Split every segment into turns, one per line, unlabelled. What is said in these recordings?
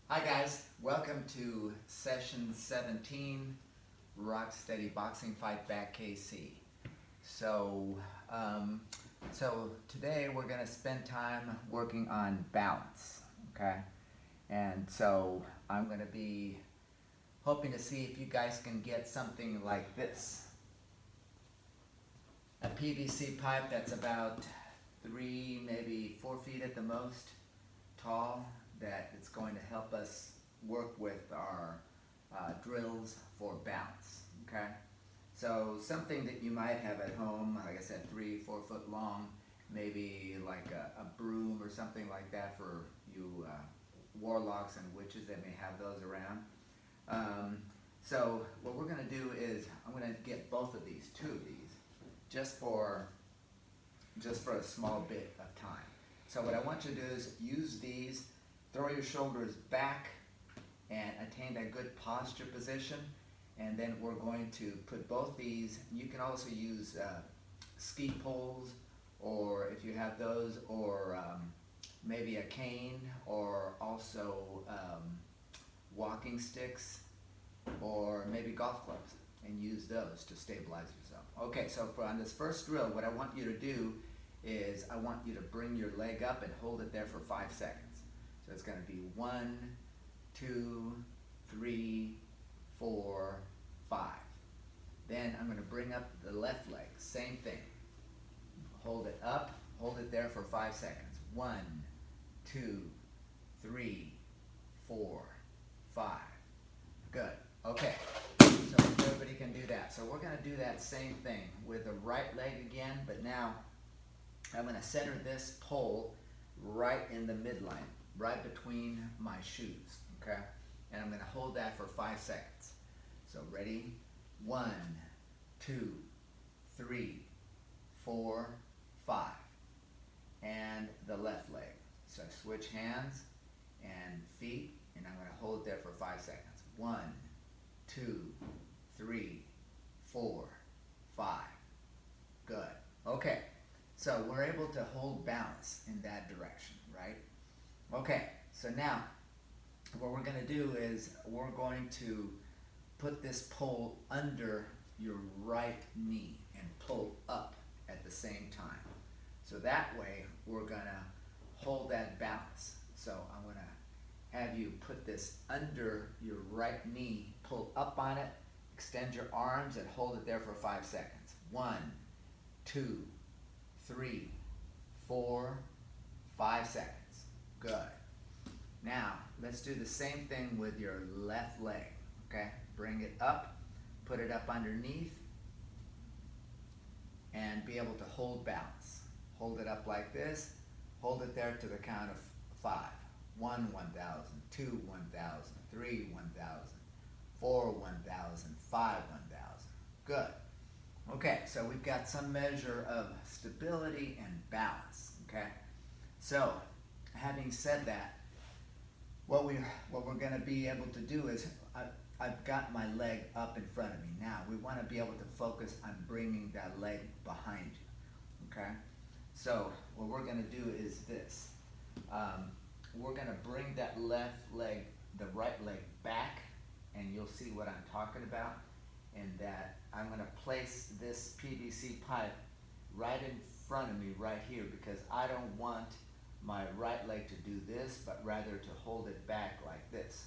Hi guys, welcome to session 17, Rock Steady Boxing Fight Back KC. So, um, so today we're going to spend time working on balance, okay? And so I'm going to be hoping to see if you guys can get something like this. A PVC pipe that's about 3, maybe 4 feet at the most tall, that it's going to help us work with our drills for balance, okay? So something that you might have at home, like I said, 3-4 foot long, maybe like a broom or something like that for you warlocks and witches that may have those around. So what we're going to do is I'm going to get both of these, 2 of these, just for a small bit of time. So what I want you to do is use these, throw your shoulders back and attain that good posture position, and then we're going to put both these. You can also use ski poles, or if you have those, or maybe a cane, or also walking sticks, or maybe golf clubs, and use those to stabilize yourself. Okay, so on this first drill, what I want you to do is I want you to bring your leg up and hold it there for 5 seconds. So it's going to be 1, 2, 3, 4, 5. Then I'm going to bring up the left leg, same thing. Hold it up, hold it there for 5 seconds. 1, 2, 3, 4, 5. Good. Okay, so everybody can do that. So we're going to do that same thing with the right leg again, but now I'm going to center this pole right in the midline, right between my shoes, okay? And I'm going to hold that for 5 seconds. So ready? 1, 2, 3, 4, 5. And the left leg. So switch hands and feet, and I'm going to hold there for 5 seconds. 1, 2, 3, 4, 5. Good. Okay. So we're able to hold balance in that direction, right? Okay, so now what we're going to do is we're going to put this pole under your right knee and pull up at the same time. So that way we're going to hold that balance. So I'm going to have you put this under your right knee, pull up on it, extend your arms and hold it there for 5 seconds. 1, 2, 3, 4, 5 seconds. Good. Now, let's do the same thing with your left leg, okay? Bring it up, put it up underneath, and be able to hold balance. Hold it up like this, hold it there to the count of 5. 1, 1,000, 2, 1,000, 3, 1,000, 4, 1,000, 5, 1,000. Good. Okay, so we've got some measure of stability and balance, okay? So, having said that, what we're going to be able to do is, I've got my leg up in front of me. Now, we want to be able to focus on bringing that leg behind you, okay? So, what we're going to do is this. We're going to bring that left leg, the right leg back, and you'll see what I'm talking about. And that I'm going to place this PVC pipe right in front of me right here, because I don't want my right leg to do this, but rather to hold it back like this.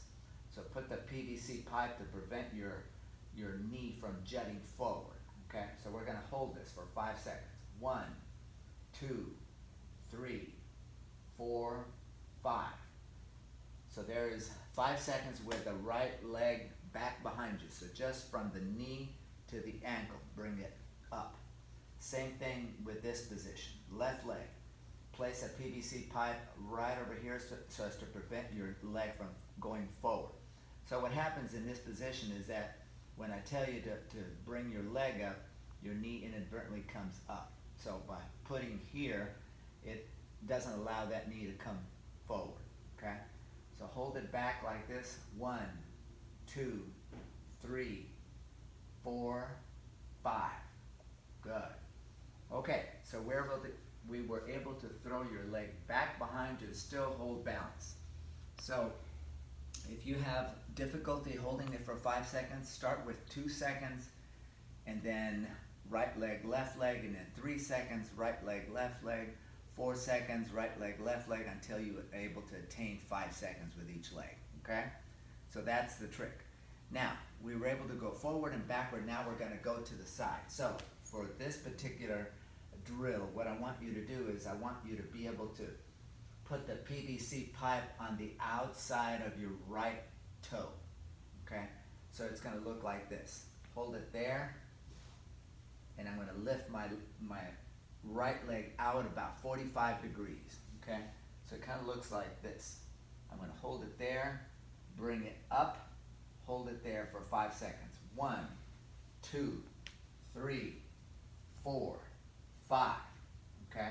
So put the PVC pipe to prevent your knee from jutting forward, okay? So we're going to hold this for 5 seconds. 1, 2, 3, 4, 5. So there is 5 seconds with the right leg back behind you. So just from the knee to the ankle, bring it up. Same thing with this position. Left leg. Place a PVC pipe right over here so as to prevent your leg from going forward. So what happens in this position is that when I tell you to bring your leg up, your knee inadvertently comes up. So by putting here, it doesn't allow that knee to come forward, okay? So hold it back like this. 1, 2, 3, 4, 5. Good. Okay, so we were able to throw your leg back behind you to still hold balance. So If you have difficulty holding it for 5 seconds, start with 2 seconds, and then right leg, left leg, and then 3 seconds, right leg, left leg, 4 seconds, right leg, left leg, until you are able to attain 5 seconds with each leg, okay? So that's the trick. Now, we were able to go forward and backward. Now we're going to go to the side. So for this particular drill, what I want you to do is I want you to be able to put the PVC pipe on the outside of your right toe, okay? So it's going to look like this. Hold it there, and I'm going to lift my right leg out about 45 degrees, okay? So it kind of looks like this. I'm going to hold it there, bring it up, hold it there for 5 seconds. 1, 2, 3, 4, 5, okay?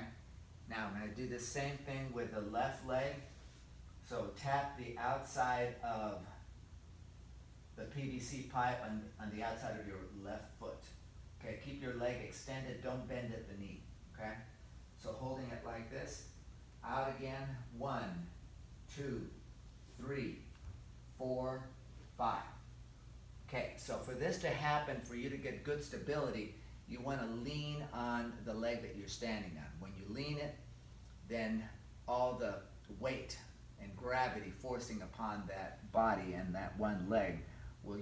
Now I'm going to do the same thing with the left leg. So tap the outside of the PVC pipe on the outside of your left foot. Okay, keep your leg extended, don't bend at the knee, okay? So holding it like this, out again, 1, 2, 3, 4, 5. Okay, so for this to happen, for you to get good stability, you want to lean on the leg that you're standing on. When you lean it, then all the weight and gravity forcing upon that body and that one leg,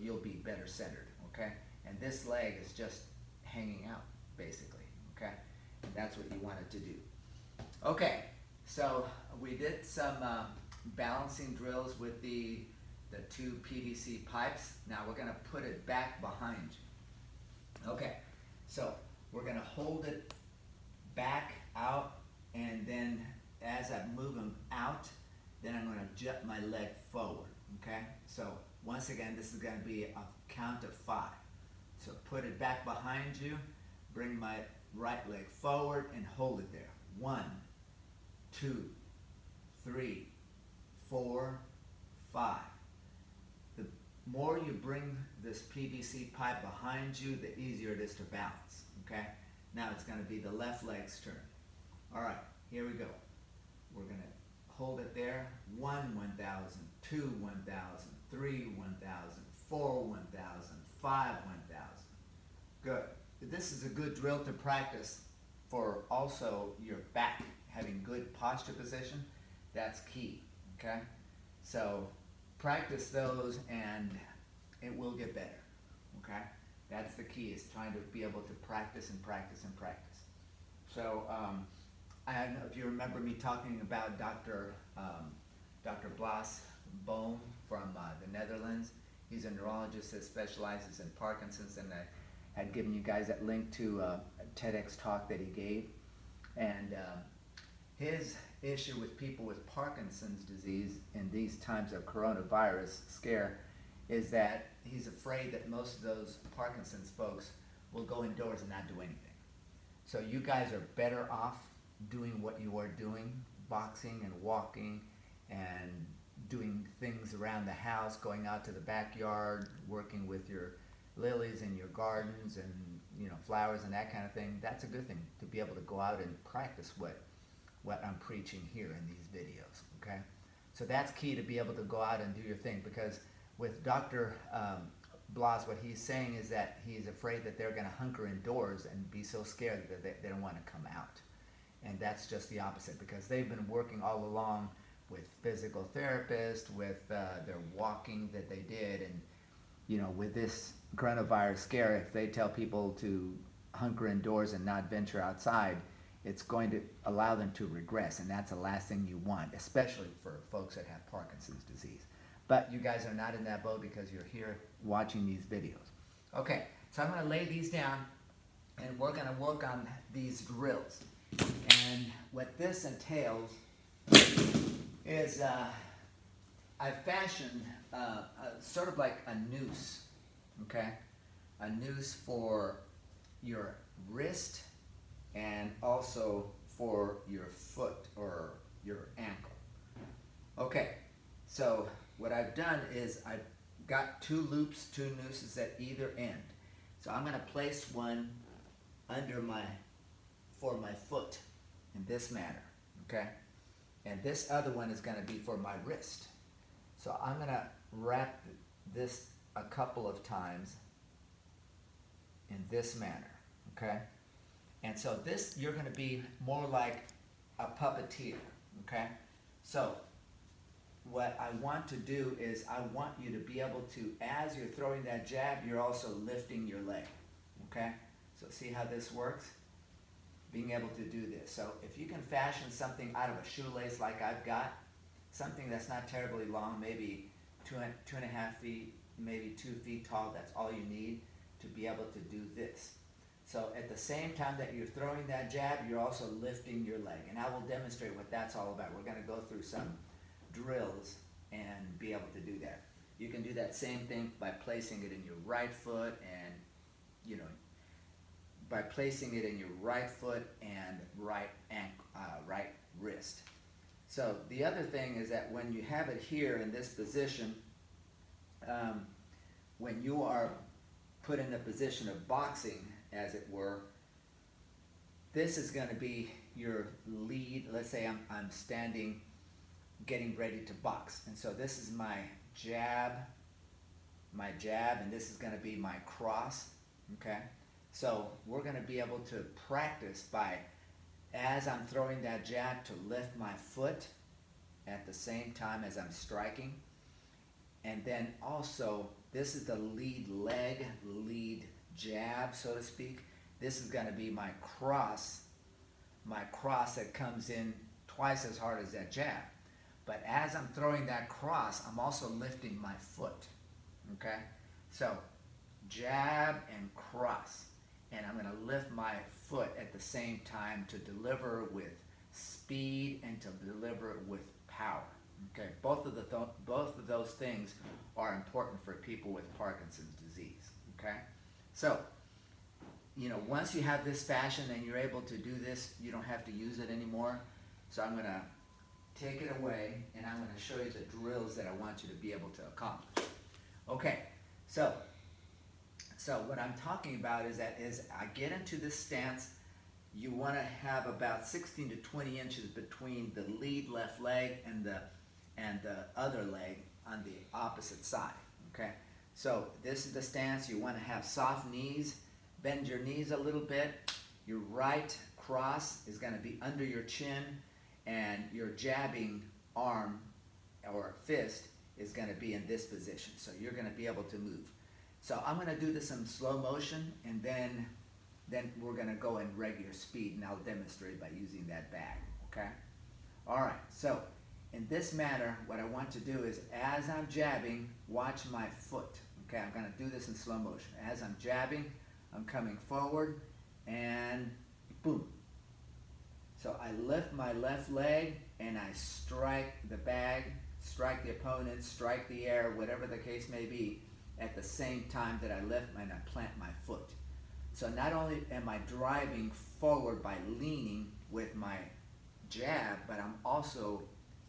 you'll be better centered, okay? And this leg is just hanging out, basically, okay? And that's what you want it to do. Okay, so we did some balancing drills with the 2 PVC pipes. Now we're going to put it back behind you. Okay, so we're going to hold it back out, and then as I move them out, then I'm going to jut my leg forward, okay? So once again, this is going to be a count of 5. So put it back behind you, bring my right leg forward, and hold it there. 1, 2, 3, 4, 5. The more you bring this PVC pipe behind you, the easier it is to balance, okay? Now it's going to be the left leg's turn. All right, here we go. We're going to hold it there. 1, 1,000, 2, 1,000, 3, 1,000, 4, 1,000, 5, 1,000. Good. This is a good drill to practice for also your back, having good posture position. That's key, okay? So practice those and it will get better, okay? That's the key, is trying to be able to practice and practice and practice. So I don't know if you remember me talking about Dr. Blas Boom from the Netherlands. He's a neurologist that specializes in Parkinson's, and I had given you guys that link to a TEDx talk that he gave. And his issue with people with Parkinson's disease in these times of coronavirus scare is that he's afraid that most of those Parkinson's folks will go indoors and not do anything. So you guys are better off doing what you are doing, boxing and walking and doing things around the house, going out to the backyard, working with your lilies in your gardens and, you know, flowers and that kind of thing. That's a good thing, to be able to go out and practice what I'm preaching here in these videos, okay? So that's key, to be able to go out and do your thing, because with Dr. Blas, what he's saying is that he's afraid that they're going to hunker indoors and be so scared that they don't want to come out. And that's just the opposite, because they've been working all along with physical therapists, with their walking that they did, and, you know, with this coronavirus scare, if they tell people to hunker indoors and not venture outside, it's going to allow them to regress, and that's the last thing you want, especially for folks that have Parkinson's disease. But you guys are not in that boat because you're here watching these videos. Okay, so I'm going to lay these down, and we're going to work on these drills. And what this entails is I fashioned sort of like a noose, okay? A noose for your wrist and also for your foot or your ankle. Okay, so what I've done is I've got 2 loops, 2 nooses at either end. So I'm going to place one under for my foot in this manner, okay? And this other one is going to be for my wrist. So I'm going to wrap this a couple of times in this manner, okay? And so this, you're going to be more like a puppeteer, okay? So what I want to do is I want you to be able to, as you're throwing that jab, you're also lifting your leg, okay? So see how this works? Being able to do this. So if you can fashion something out of a shoelace like I've got, something that's not terribly long, maybe two and a half feet, maybe 2 feet tall, that's all you need to be able to do this. So at the same time that you're throwing that jab, you're also lifting your leg. And I will demonstrate what that's all about. We're going to go through some drills and be able to do that. You can do that same thing by placing it in your right foot and, you know, by placing it in your right foot and right wrist. So the other thing is that when you have it here in this position, when you are put in a position of boxing, as it were, this is going to be your lead. Let's say I'm standing, getting ready to box, and so this is my jab, and this is going to be my cross, okay? So we're going to be able to practice by, as I'm throwing that jab, to lift my foot at the same time as I'm striking. And then also, this is the lead leg, lead jab, so to speak. This is going to be my cross that comes in twice as hard as that jab. But as I'm throwing that cross, I'm also lifting my foot, okay? So jab and cross. And I'm going to lift my foot at the same time to deliver with speed and to deliver with power. Okay, both of those things are important for people with Parkinson's disease. Okay, so you know, once you have this fashion and you're able to do this, you don't have to use it anymore. So I'm going to take it away and I'm going to show you the drills that I want you to be able to accomplish. Okay, so what I'm talking about is that as I get into this stance, you want to have about 16 to 20 inches between the lead left leg and the other leg on the opposite side, okay? So this is the stance. You want to have soft knees. Bend your knees a little bit. Your right cross is going to be under your chin, and your jabbing arm or fist is going to be in this position. So you're going to be able to move. So I'm going to do this in slow motion, and then we're going to go in regular speed, and I'll demonstrate by using that bag, okay? All right, so in this manner, what I want to do is, as I'm jabbing, watch my foot, okay? I'm going to do this in slow motion. As I'm jabbing, I'm coming forward, and boom. So I lift my left leg, and I strike the bag, strike the opponent, strike the air, whatever the case may be, at the same time that I lift and I plant my foot. So not only am I driving forward by leaning with my jab, but I'm also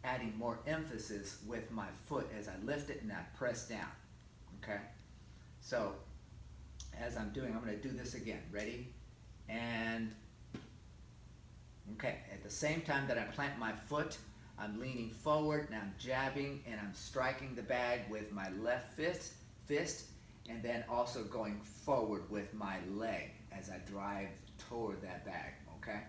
adding more emphasis with my foot as I lift it and I press down, okay? So as I'm doing, I'm going to do this again. Ready? And, okay, at the same time that I plant my foot, I'm leaning forward and I'm jabbing and I'm striking the bag with my left fist, and then also going forward with my leg as I drive toward that bag, okay?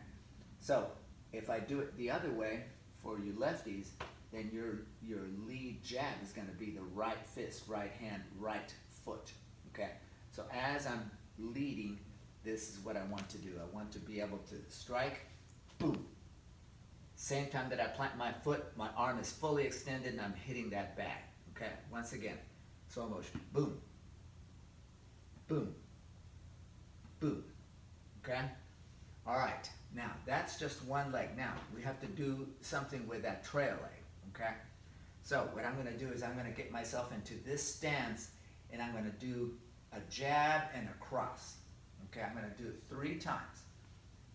So if I do it the other way for you lefties, then your lead jab is going to be the right fist, right hand, right foot, okay? So as I'm leading, this is what I want to do. I want to be able to strike, boom. Same time that I plant my foot, my arm is fully extended and I'm hitting that bag, okay? Once again, slow motion, boom. Boom, boom, okay? All right, now that's just one leg. Now we have to do something with that trail leg, okay? So what I'm gonna do is I'm gonna get myself into this stance and I'm gonna do a jab and a cross, okay? I'm gonna do it 3 times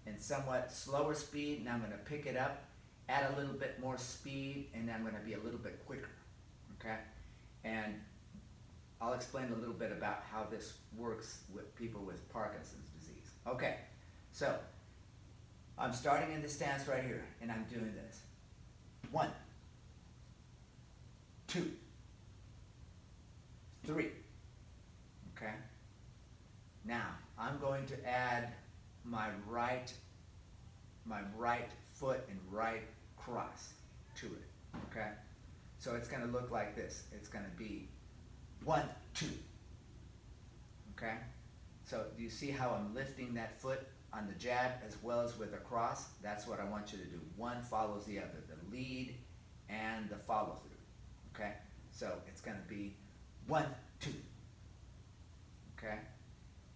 in somewhat slower speed, and I'm gonna pick it up, add a little bit more speed, and I'm gonna be a little bit quicker, okay? And I'll explain a little bit about how this works with people with Parkinson's disease. Okay, so I'm starting in the stance right here, and I'm doing this. 1, 2, my right foot and right cross to it, okay? So it's gonna look like this. It's gonna be 1, 2, okay? So do you see how I'm lifting that foot on the jab as well as with a cross? That's what I want you to do. One follows the other, the lead and the follow through, okay? So it's gonna be 1, 2, okay?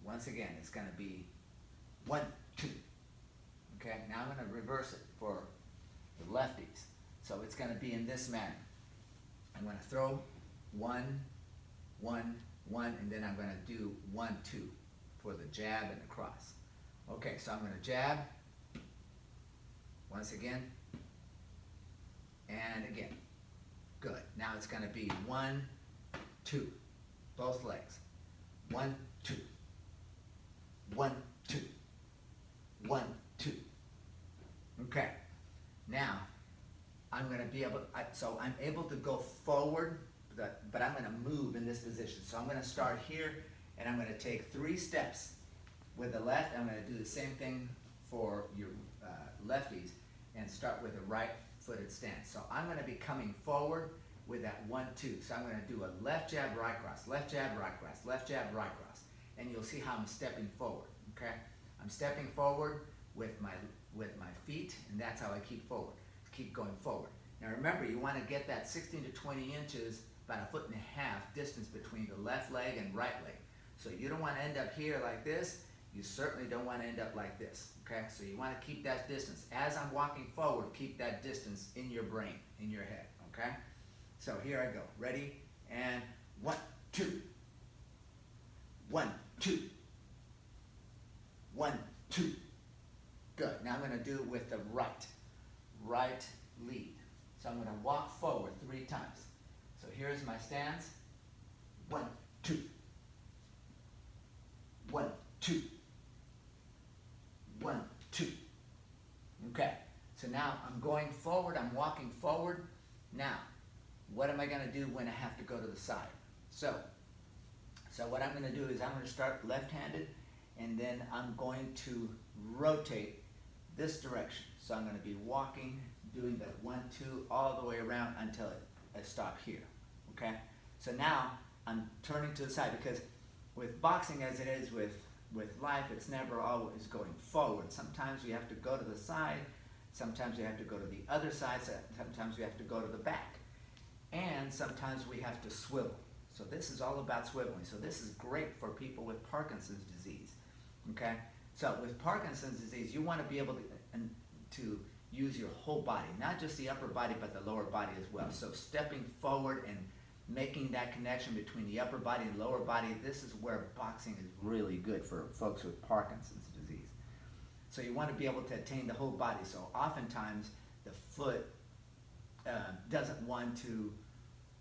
Once again, it's gonna be 1, 2, okay? Now I'm gonna reverse it for the lefties. So it's gonna be in this manner. I'm gonna throw 1, 1, 1, and then I'm gonna do 1, 2 for the jab and the cross. Okay, so I'm gonna jab, once again, and again. Good. Now it's gonna be 1, 2, both legs. 1, 2, 1, 2, 1, 2. Okay. Now I'm gonna be able. So I'm able to go forward, but I'm gonna move in this position. So I'm gonna start here, and I'm gonna take 3 steps with the left. I'm gonna do the same thing for your lefties, and start with a right-footed stance. So I'm gonna be coming forward with that 1, 2. So I'm gonna do a left jab, right cross, left jab, right cross, left jab, right cross, and you'll see how I'm stepping forward. Okay, I'm stepping forward with my feet, and that's how I keep going forward. Now remember, you want to get that 16 to 20 inches, about 1.5 feet distance between the left leg and right leg. So you don't want to end up here like this. You certainly don't want to end up like this. Okay, so you want to keep that distance. As I'm walking forward, keep that distance in your brain, in your head. Okay, so here I go. Ready? And 1, 2. 1, 2. 1, 2. Good. Now I'm going to do it with the right lead. So I'm going to walk forward 3 times. So here's my stance. 1, 2. 1, 2. 1, 2. Okay. So now I'm going forward. I'm walking forward. Now, what am I going to do when I have to go to the side? So what I'm going to do is I'm going to start left-handed, and then I'm going to rotate this direction. So I'm going to be walking, doing the 1, 2 all the way around until I stop here. Okay? So now I'm turning to the side, because with boxing, as it is with life, it's never always going forward. Sometimes we have to go to the side, sometimes we have to go to the other side, sometimes we have to go to the back, and sometimes we have to swivel. So this is all about swiveling. So this is great for people with Parkinson's disease. Okay? So with Parkinson's disease, you want to be able to use your whole body, not just the upper body, but the lower body as well. So stepping forward and making that connection between the upper body and lower body, this is where boxing is really good for folks with Parkinson's disease. So you want to be able to attain the whole body. So oftentimes the foot doesn't want to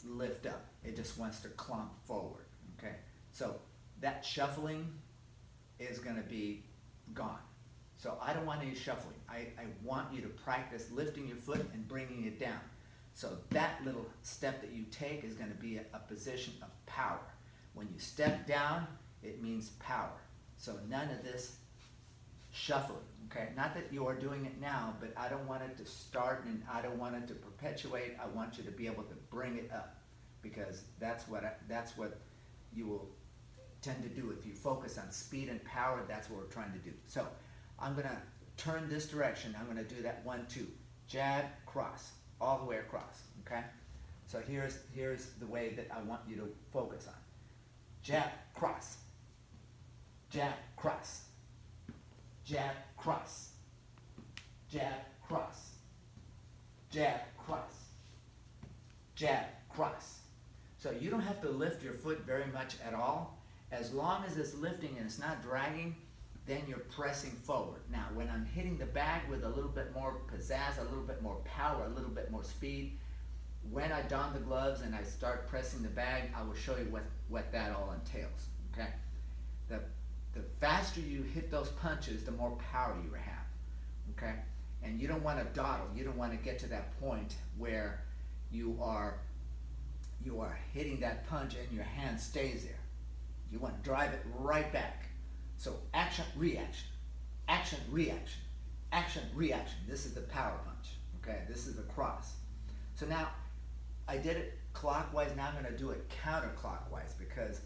lift up. It just wants to clump forward. Okay? So that shuffling is going to be gone. So I don't want any shuffling. I want you to practice lifting your foot and bringing it down. So that little step that you take is going to be a position of power. When you step down, it means power. So none of this shuffling, okay? Not that you are doing it now, but I don't want it to start and I don't want it to perpetuate. I want you to be able to bring it up, because that's what you will tend to do. If you focus on speed and power, that's what we're trying to do. So I'm going to turn this direction. I'm going to do that 1, 2. Jab, cross, all the way across, okay? So here's the way that I want you to focus on. Jab, cross. Jab, cross. Jab, cross. Jab, cross. Jab, cross. Jab, cross. So you don't have to lift your foot very much at all. As long as it's lifting and it's not dragging, then you're pressing forward. Now, when I'm hitting the bag with a little bit more pizzazz, a little bit more power, a little bit more speed, when I don the gloves and I start pressing the bag, I will show you what that all entails, okay? The faster you hit those punches, the more power you have, okay? And you don't want to dawdle. You don't want to get to that point where you are hitting that punch and your hand stays there. You want to drive it right back. So action, reaction, action, reaction, action, reaction. This is the power punch, okay? This is the cross. So now, I did it clockwise, now I'm gonna do it counterclockwise, because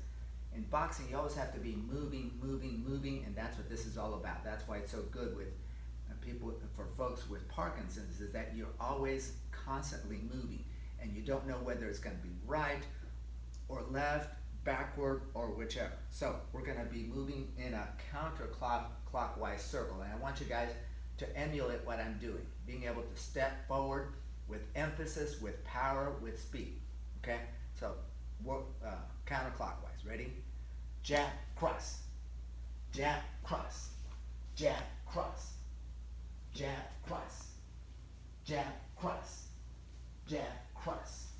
in boxing you always have to be moving, moving, moving, and that's what this is all about. That's why it's so good with people, for folks with Parkinson's, is that you're always constantly moving, and you don't know whether it's gonna be right or left, backward, or whichever. So we're gonna be moving in a counterclockwise circle, and I want you guys to emulate what I'm doing, being able to step forward with emphasis, with power, with speed, okay? So counterclockwise, ready? Jab, cross, jab, cross, jab, cross, jab, cross, jab, cross, jab, cross,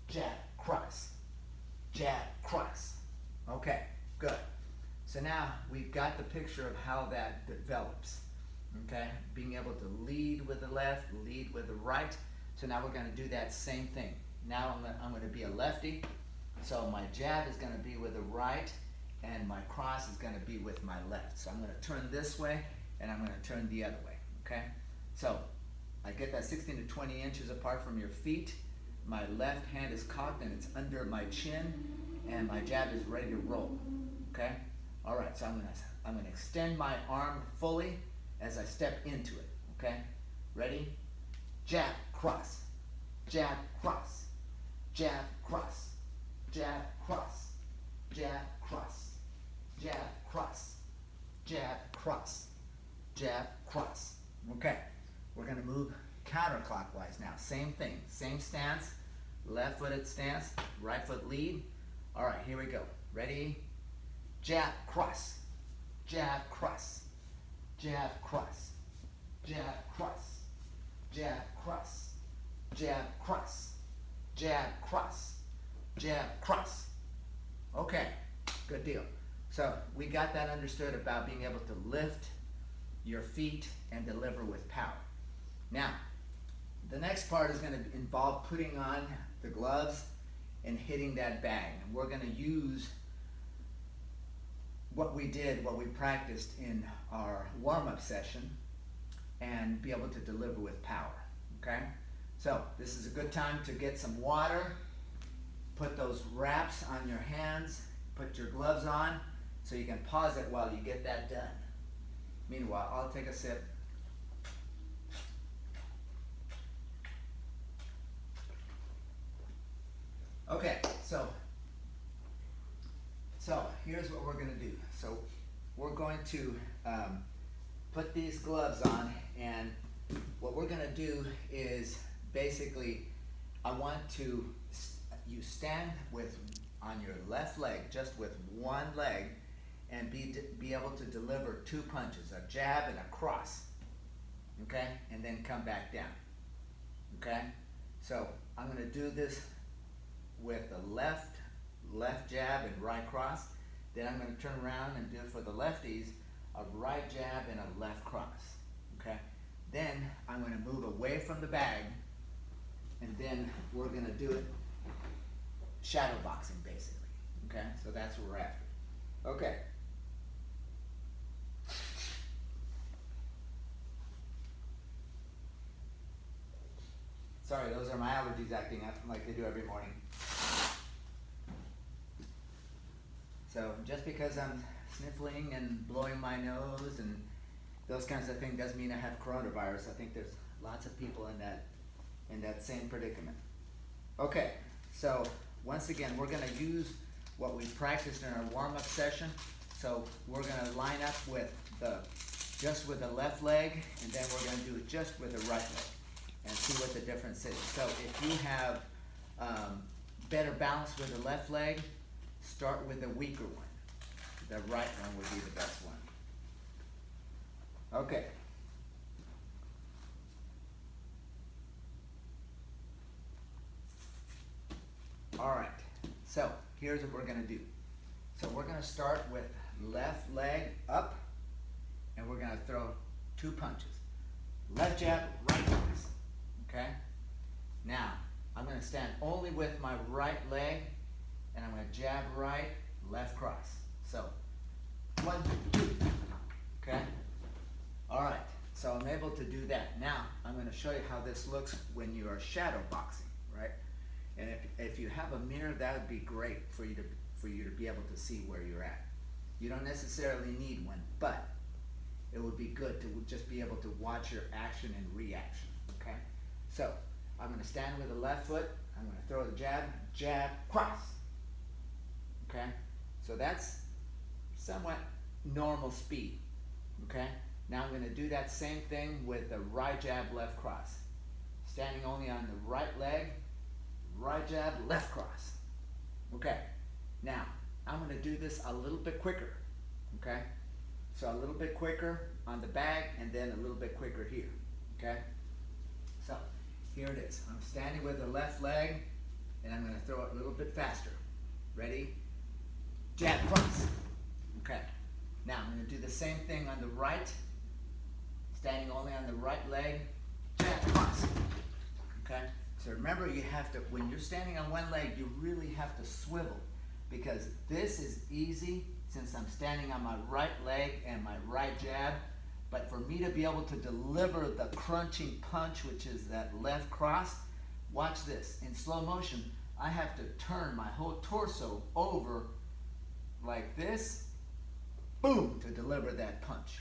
jab, cross, jab, cross. Okay, good. So now we've got the picture of how that develops, okay? Being able to lead with the left, lead with the right. So now we're gonna do that same thing. Now I'm gonna be a lefty, so my jab is gonna be with the right, and my cross is gonna be with my left. So I'm gonna turn this way, and I'm gonna turn the other way, okay? So I get that 16 to 20 inches apart from your feet. My left hand is cocked and it's under my chin, and my jab is ready to roll, okay? All right, so I'm gonna extend my arm fully as I step into it, okay? Ready? Jab, cross, jab, cross, jab, cross, jab, cross, jab, cross, jab, cross, jab, cross, jab, cross. Okay, we're gonna move counterclockwise now. Same thing, same stance, left-footed stance, right foot lead. All right, here we go. Ready? Jab, cross, jab, cross, jab, cross, jab, cross, jab, cross, jab, cross, jab, cross, jab, cross. Okay, good deal. So we got that understood about being able to lift your feet and deliver with power. Now, the next part is going to involve putting on the gloves and hitting that bag. And we're going to use what we practiced in our warm-up session, and be able to deliver with power, okay? So this is a good time to get some water, put those wraps on your hands, put your gloves on, so you can pause it while you get that done. Meanwhile, I'll take a sip. Okay, so here's what we're gonna do. So we're going to put these gloves on, and what we're gonna do is basically, I want you stand on your left leg, just with one leg, and be able to deliver two punches, a jab and a cross, okay? And then come back down, okay? So I'm gonna do this with the left jab and right cross. Then I'm gonna turn around and do it for the lefties, a right jab and a left cross, okay? Then I'm gonna move away from the bag, and then we're gonna do it shadow boxing, basically, okay? So that's what we're after. Okay. Sorry, those are my allergies acting up like they do every morning. So just because I'm sniffling and blowing my nose and those kinds of things doesn't mean I have coronavirus. I think there's lots of people in that same predicament. Okay, so once again, we're gonna use what we practiced in our warm-up session. So we're gonna line up with just with the left leg, and then we're gonna do it just with the right leg, and see what the difference is. So if you have better balance with the left leg, start with the weaker one. The right one would be the best one. Okay. All right, so here's what we're gonna do. So we're gonna start with left leg up, and we're gonna throw two punches. Left jab, right cross, okay? Now, I'm gonna stand only with my right leg, and I'm gonna jab right, left cross. So, 1, 2, okay? All right, so I'm able to do that. Now, I'm gonna show you how this looks when you are shadow boxing, right? And if you have a mirror, that would be great for you to be able to see where you're at. You don't necessarily need one, but it would be good to just be able to watch your action and reaction, okay? So, I'm gonna stand with the left foot, I'm gonna throw the jab, jab, cross, okay? So that's somewhat normal speed, okay? Now I'm going to do that same thing with the right jab, left cross. Standing only on the right leg, right jab, left cross. Okay, now I'm going to do this a little bit quicker, okay? So a little bit quicker on the bag and then a little bit quicker here, okay? So here it is. I'm standing with the left leg and I'm going to throw it a little bit faster. Ready? Jab, cross. Okay, now I'm going to do the same thing on the right. Standing only on the right leg, jab, cross. Okay, so remember you have to, when you're standing on one leg, you really have to swivel because this is easy since I'm standing on my right leg and my right jab, but for me to be able to deliver the crunching punch, which is that left cross, watch this. In slow motion, I have to turn my whole torso over like this, boom, to deliver that punch.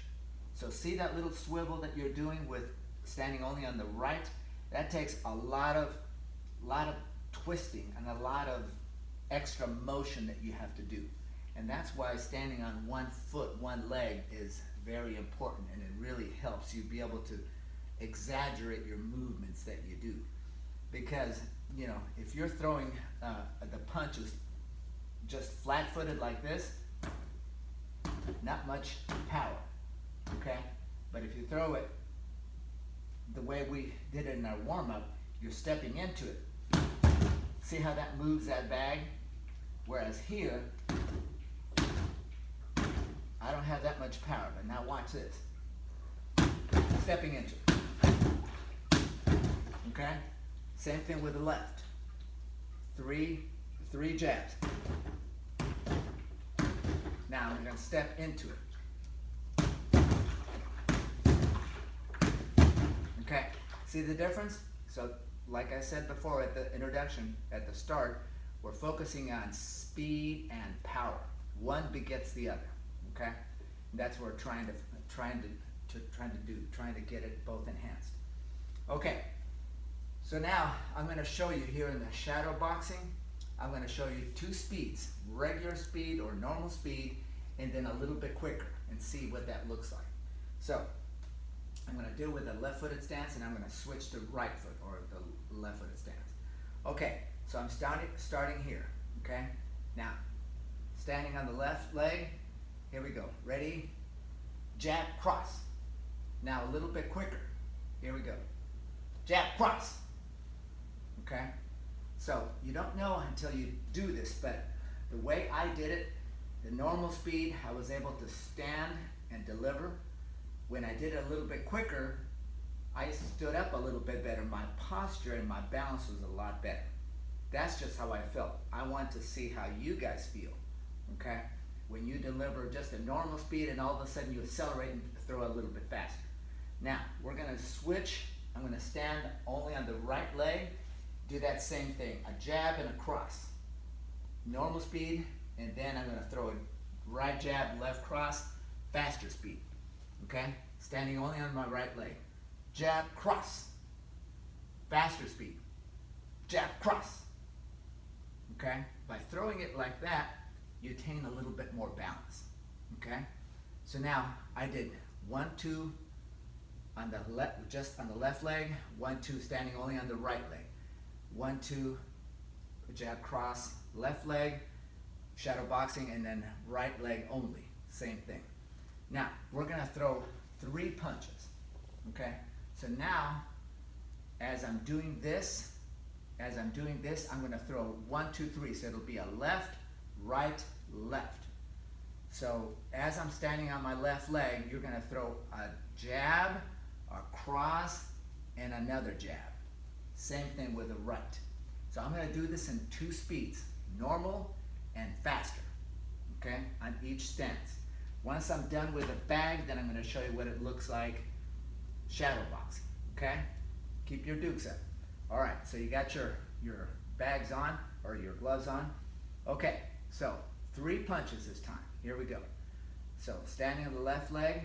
So see that little swivel that you're doing with standing only on the right? That takes a lot of twisting and a lot of extra motion that you have to do. And that's why standing on one foot, one leg is very important, and it really helps you be able to exaggerate your movements that you do. Because, you know, if you're throwing the punches just flat-footed like this, not much power. Okay, but if you throw it the way we did it in our warm-up, you're stepping into it. See how that moves that bag? Whereas here, I don't have that much power, but now watch this. Stepping into it. Okay, same thing with the left. Three jabs. Now I'm going to step into it. Okay, see the difference? So, like I said before at the introduction, at the start, we're focusing on speed and power. One begets the other, okay? And that's what we're trying to do, trying to get it both enhanced. Okay, so now I'm going to show you here in the shadow boxing, I'm going to show you two speeds, regular speed or normal speed, and then a little bit quicker, and see what that looks like. So, I'm going to do with the left-footed stance, and I'm going to switch to right foot or the left-footed stance. Okay, so I'm starting here, okay? Now, standing on the left leg, here we go. Ready? Jab, cross. Now a little bit quicker. Here we go. Jab, cross. Okay? So you don't know until you do this, but the way I did it, the normal speed, I was able to stand and deliver. When I did it a little bit quicker, I stood up a little bit better. My posture and my balance was a lot better. That's just how I felt. I want to see how you guys feel, okay? When you deliver just a normal speed and all of a sudden you accelerate and throw a little bit faster. Now, we're gonna switch. I'm gonna stand only on the right leg. Do that same thing, a jab and a cross. Normal speed, and then I'm gonna throw a right jab, left cross, faster speed. Okay, standing only on my right leg. Jab, cross. Faster speed. Jab, cross. Okay, by throwing it like that, you attain a little bit more balance. Okay, so now I did 1, 2 on the left, just on the left leg. 1, 2 standing only on the right leg. 1, 2 jab, cross, left leg, shadow boxing, and then right leg only. Same thing. Now, we're going to throw 3 punches, okay? So now, as I'm doing this, I'm going to throw 1, 2, 3. So it'll be a left, right, left. So as I'm standing on my left leg, you're going to throw a jab, a cross, and another jab. Same thing with the right. So I'm going to do this in 2 speeds, normal and faster, okay, on each stance. Once I'm done with the bag, then I'm going to show you what it looks like shadow boxing, okay? Keep your dukes up. All right, so you got your bags on, or your gloves on. Okay, so 3 punches this time. Here we go. So standing on the left leg,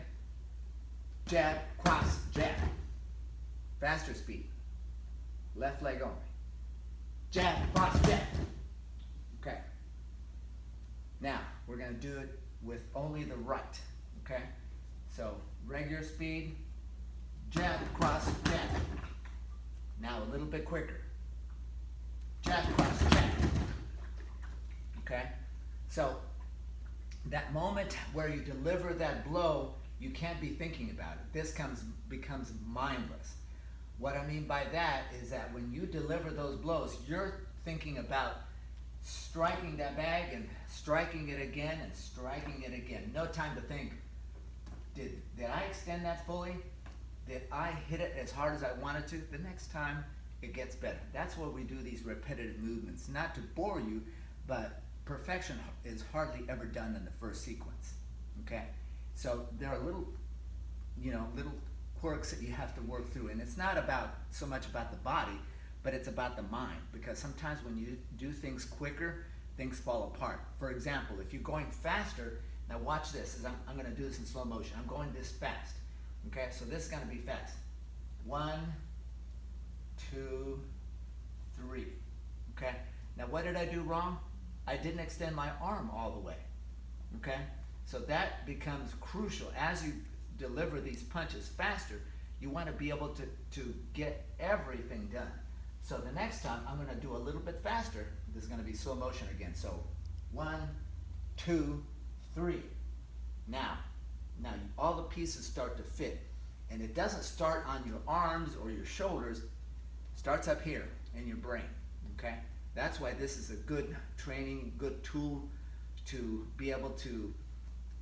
jab, cross, jab. Faster speed. Left leg only. Jab, cross, jab. Okay. Now, we're going to do it with only the right, okay? So, regular speed, jab, cross, jab. Now, a little bit quicker. Jab, cross, jab. Okay? So, that moment where you deliver that blow, you can't be thinking about it. This becomes mindless. What I mean by that is that when you deliver those blows, you're thinking about striking that bag and striking it again and striking it again. No time to think, did I extend that fully? Did I hit it as hard as I wanted to? The next time it gets better. That's why we do these repetitive movements. Not to bore you, but perfection is hardly ever done in the first sequence. Okay? So there are little quirks that you have to work through, and it's not so much about the body, but it's about the mind, because sometimes when you do things quicker, things fall apart. For example, if you're going faster, now watch this, I'm going to do this in slow motion. I'm going this fast. Okay, so this is going to be fast. 1, 2, 3. Okay, now what did I do wrong? I didn't extend my arm all the way. Okay, so that becomes crucial. As you deliver these punches faster, you want to be able to get everything done. So the next time I'm going to do a little bit faster. This is going to be slow motion again. So 1, 2, 3. Now all the pieces start to fit, and it doesn't start on your arms or your shoulders. It starts up here in your brain. Okay, that's why this is a good training, good tool to be able to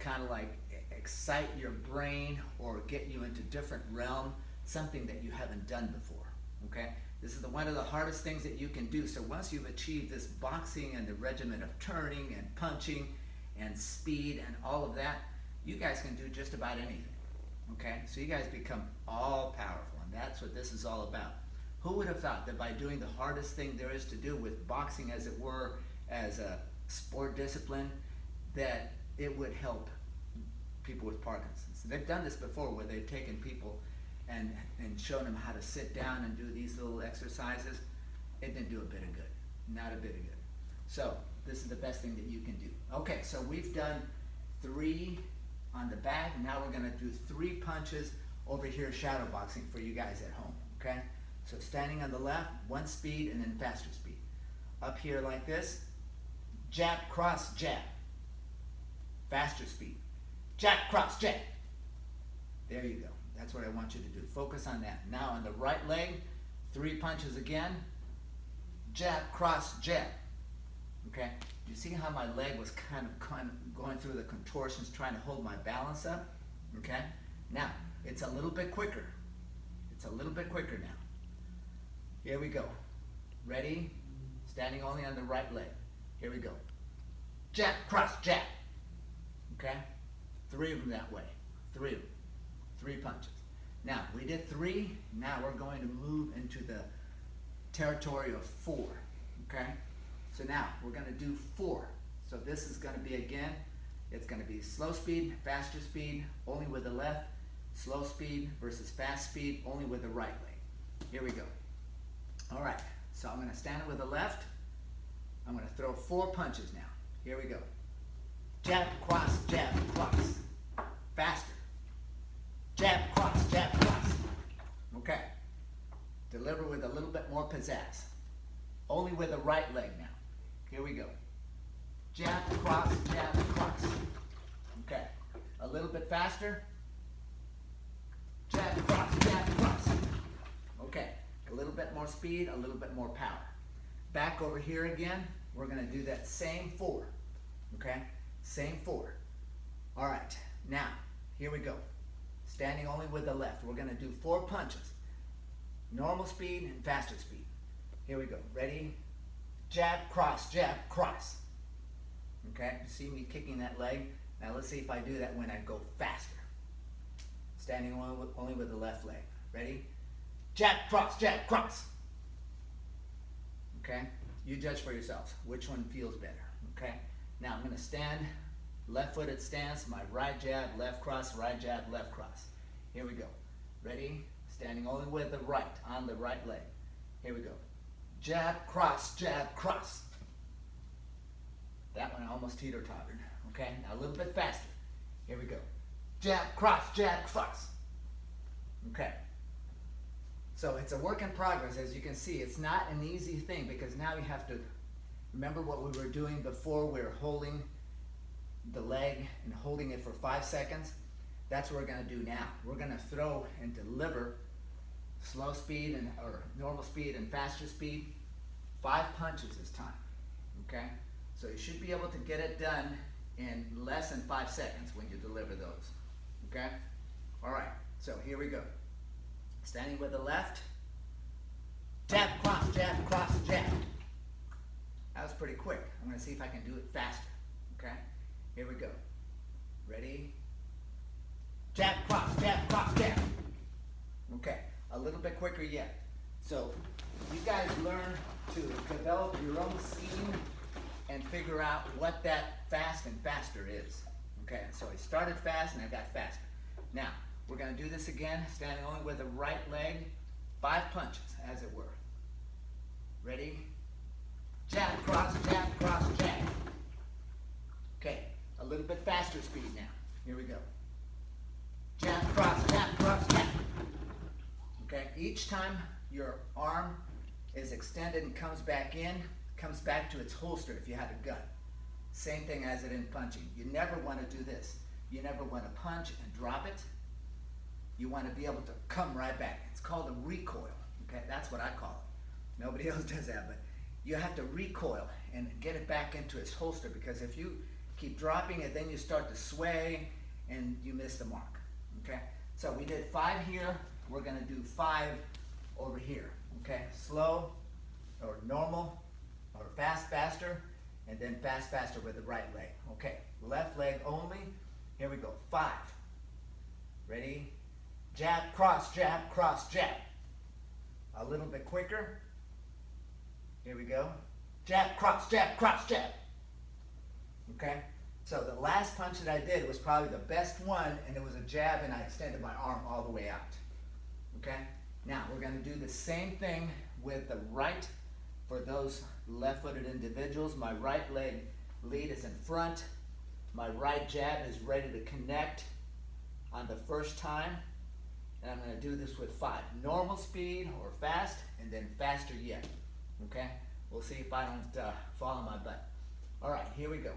kind of like excite your brain or get you into different realm, something that you haven't done before. Okay, this is one of the hardest things that you can do. So once you've achieved this boxing and the regimen of turning and punching and speed and all of that, you guys can do just about anything. Okay, so you guys become all powerful, and that's what this is all about. Who would have thought that by doing the hardest thing there is to do with boxing, as it were, as a sport discipline, that it would help people with Parkinson's? They've done this before, where they've taken people and shown them how to sit down and do these little exercises. It didn't do a bit of good, not a bit of good. So this is the best thing that you can do. Okay, so we've done 3 on the back. Now we're going to do 3 punches over here, shadow boxing, for you guys at home. Okay, so standing on the left, 1 speed and then faster speed. Up here like this, jab, cross, jab. Faster speed. Jab, cross, jab. There you go. That's what I want you to do. Focus on that. Now on the right leg, 3 punches again. Jab, cross, jab. Okay? You see how my leg was kind of going through the contortions, trying to hold my balance up? Okay? Now, it's a little bit quicker. It's a little bit quicker now. Here we go. Ready? Standing only on the right leg. Here we go. Jab, cross, jab. Okay? 3 of them that way. 3 of them. 3 punches. Now, we did 3. Now we're going to move into the territory of 4. Okay? So now we're going to do 4. So this is going to be, again, it's going to be slow speed, faster speed, only with the left. Slow speed versus fast speed, only with the right leg. Here we go. All right. So I'm going to stand with the left. I'm going to throw 4 punches now. Here we go. Jab, cross, jab, cross. Faster. Jab, cross, jab, cross. Okay. Deliver with a little bit more pizzazz. Only with the right leg now. Here we go. Jab, cross, jab, cross. Okay. A little bit faster. Jab, cross, jab, cross. Okay. A little bit more speed, a little bit more power. Back over here again. We're going to do that same 4. Okay? Same 4. All right. Now, here we go. Standing only with the left. We're going to do 4 punches. Normal speed and faster speed. Here we go. Ready? Jab, cross, cross. Okay? You see me kicking that leg? Now let's see if I do that when I go faster. Standing only with the left leg. Ready? Jab, cross, okay? You judge for yourselves which one feels better, okay? Now I'm gonna stand, left-footed stance, my right jab, left cross, right jab, left cross. Here we go. Ready? Standing only with the right, on the right leg. Here we go. Jab, cross, jab, cross. That one almost teeter-tottered, okay? Now a little bit faster. Here we go. Jab, cross, okay? So it's a work in progress, as you can see. It's not an easy thing because now you have to remember what we were doing before. We were holding the leg and holding it for 5 seconds. That's what we're gonna do now. We're gonna throw and deliver slow speed or normal speed and faster speed, 5 punches this time, okay? So you should be able to get it done in less than 5 seconds when you deliver those, okay? All right, so here we go. Standing with the left, jab, cross, jab. That was pretty quick. I'm gonna see if I can do it faster, okay? Here we go. Ready? Jab, cross, jab. Okay, a little bit quicker yet. So you guys learn to develop your own scheme and figure out what that fast and faster is. Okay, so I started fast and I got faster. Now, we're gonna do this again, standing only with the right leg, 5 punches, as it were. Ready? Jab, cross, jab. Okay, a little bit faster speed now. Here we go. Jab, cross, jab. Okay, each time your arm is extended and comes back in, comes back to its holster if you had a gun. Same thing as it in punching. You never want to do this. You never want to punch and drop it. You want to be able to come right back. It's called a recoil, okay? That's what I call it. Nobody else does that, but you have to recoil and get it back into its holster, because if you keep dropping it, then you start to sway and you miss the mark, okay? So we did 5 here. We're gonna do 5 over here, okay? Slow or normal or faster, and then faster with the right leg. Okay, left leg only. Here we go, 5. Ready? Jab, cross, jab. A little bit quicker. Here we go. Jab, cross, jab. Okay, so the last punch that I did was probably the best one, and it was a jab, and I extended my arm all the way out. Okay, now we're gonna do the same thing with the right. For those left-footed individuals, my right leg lead is in front. My right jab is ready to connect on the first time. And I'm gonna do this with 5. Normal speed or fast, and then faster yet, okay? We'll see if I don't fall on my butt. All right, here we go.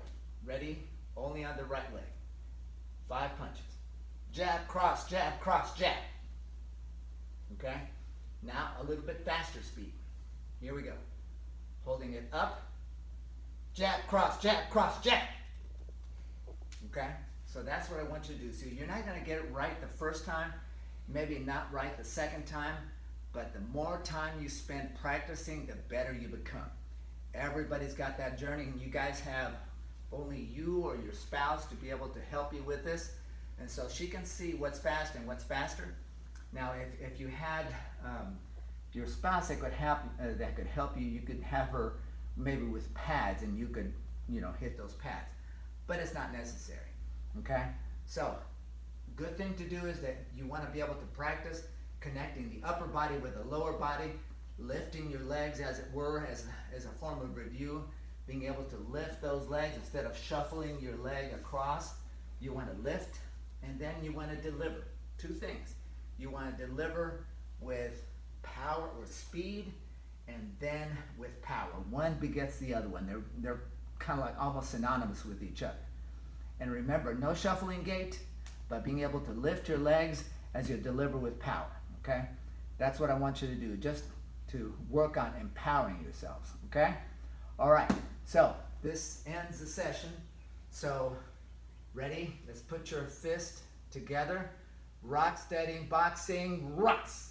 Ready? Only on the right leg. 5 punches. Jab, cross, jab. Okay? Now a little bit faster speed. Here we go. Holding it up. Jab, cross, jab. Okay? So that's what I want you to do. So you're not gonna get it right the first time, maybe not right the second time, but the more time you spend practicing, the better you become. Everybody's got that journey, and you guys have only you or your spouse to be able to help you with this. And so she can see what's fast and what's faster. Now, if you had your spouse that could help you, you could have her maybe with pads, and you could, hit those pads. But it's not necessary, okay? So, good thing to do is that you want to be able to practice connecting the upper body with the lower body, lifting your legs, as it were, as a form of review, being able to lift those legs instead of shuffling your leg across. You want to lift, and then you want to deliver. 2 things. You want to deliver with power or speed, and then with power. One begets the other one. They're kind of like almost synonymous with each other. And remember, no shuffling gait, but being able to lift your legs as you deliver with power, okay? That's what I want you to do, just to work on empowering yourselves, okay? All right, so this ends the session. So, ready? Let's put your fist together. Rock steady boxing, rocks.